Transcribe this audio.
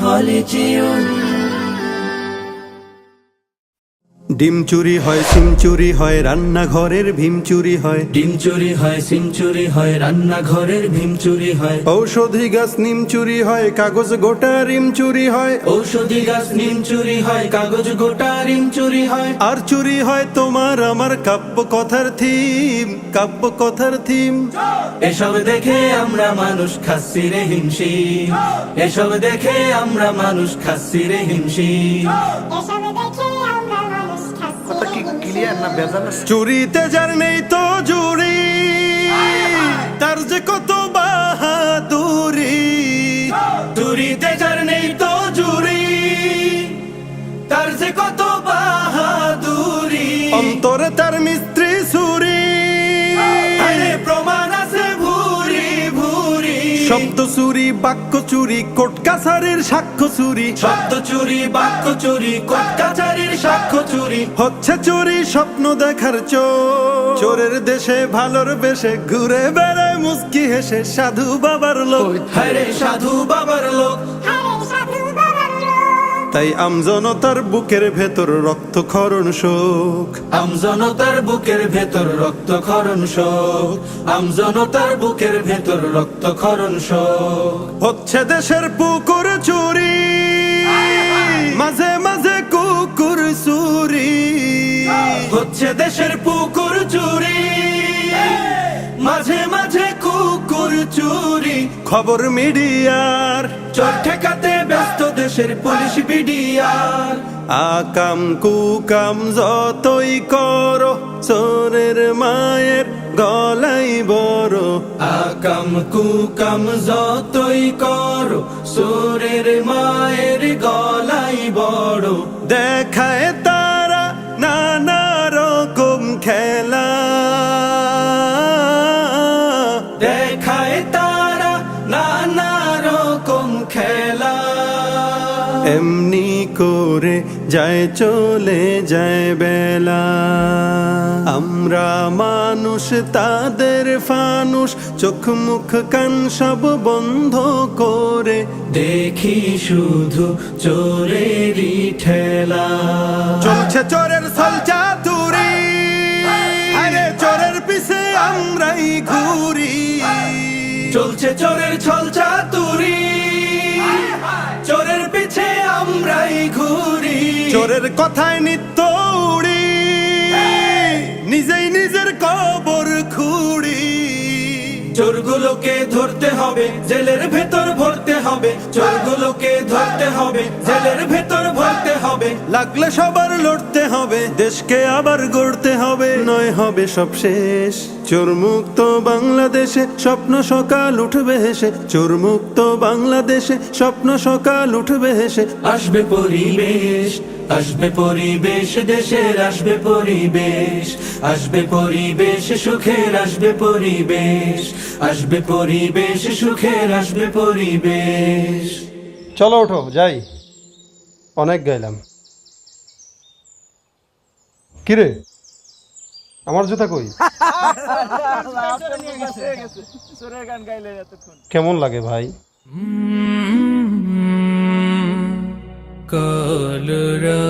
হলিচিউন। ডিম চুরি হয়, সিম চুরি হয়, রান্নাঘরের ভীম চুরি হয়। ডিম চুরি হয়, সিম চুরি হয়, রান্নাঘরের ভীম চুরি হয়। ঔষধি গাছ নিম চুরি হয়, কাগজ গোটা রিম চুরি হয়। ঔষধি গাছ নিম চুরি হয়, কাগজ গোটা রিম চুরি হয়। আর চুরি হয় তোমার আমার কাব্য কথার থিম, কাব্য কথার থিম। এসব দেখে আমরা মানুষ খাচ্ছি রে হিমশিম। এসব দেখে আমরা মানুষ খাচ্ছি রে হিমশিম। কথা কি ক্লিয়ার না ভেজাল আছে? চুরিতে যার নেই তো জুড়ি, তার যে কত বাহাদুরি। চুরিতে যার নেই তো জুরি, তার যে কত বাহাদুরি। অন্তরে তার মিস্ত্রি সুরি, আরে প্রমাণ আছে ভুরি ভুরি। শব্দ চুরি, বাক্য চুরি, কোট কাছারির সাক্ষ্য চুরি। শব্দ চুরি, বাক্য চুরি, কোর্ট কাচারির সাক্ষ্য চুরি। হচ্ছে চুরি স্বপ্ন দেখার চোর। চোরের দেশে ভালোর বেশে ঘুরে বেড়ায় মুস্কি হেসে সাধু বাবার লোক। হায়রে সাধু বাবার লোক। তাই আমজনতার বুকের ভেতর রক্তক্ষরণ শোক। আমজনতার বুকের ভেতর রক্তক্ষরণ শোক। আমজনতার বুকের ভেতর রক্তক্ষরণ শোক। হচ্ছে দেশের পুকুর চুরি, মাঝে মাঝে কুকুর চুরি। হচ্ছে দেশের পুকুর চুরি, মাঝে মাঝে কুকুর চুরি। খবর মিডিয়ার চোর ঠেকাতে ব্যস্ত দেশের পুলিশ বিডিআর। আকাম কুকাম যতই করো, চোরের মায়ের গলাই বড়। আকাম কুকাম যতই করো, চোরের মায়ের গলাই বড়। দেখায় তারা নানা রকম খেলা, দেখায় তারা নানা রকম খেলা। এমনি করে যায় চলে যায় বেলা। আমরা মানুষ তাদের ফানুষ, চোখ মুখ কান সব বন্ধ করে দেখি শুধু চোরেরই ঠেলা। চলছে চোরের ছলচাতুরি, আরে চোরের পিছে আমরাই ঘুরি। চলছে চোরের ছল চাতুরি, চোরের পিছে আমরাই ঘুরি। চোরের কথায় নিত্য উড়ি, নিজেই নিজের কবর খুঁড়ি। চোরগুলোকে ধরতে হবে, জেলের ভেতর ভরতে হবে। চোরগুলোকে ধরতে হবে, জেলের ভেতর ভরতে হবে। লাগলে সবার লড়তে হবে, দেশকে আবার গড়তে হবে, নয় হবে সব শেষ। চোর মুক্ত বাংলাদেশে স্বপ্ন সকাল উঠবে হেসে। চোর মুক্ত বাংলাদেশে স্বপ্ন সকাল উঠবে হেসে। আসবে পরিবেশ, আসবে পরিবেশ, দেশের আসবে পরিবেশ। আসবে পরিবেশ সুখের, আসবে পরিবেশ। আসবে পরিবেশ সুখের, আসবে পরিবেশ। চলো ওঠো যাই, অনেক গাইলাম। কিরে আমার জুতা কই? কেমন লাগে ভাই? কলরা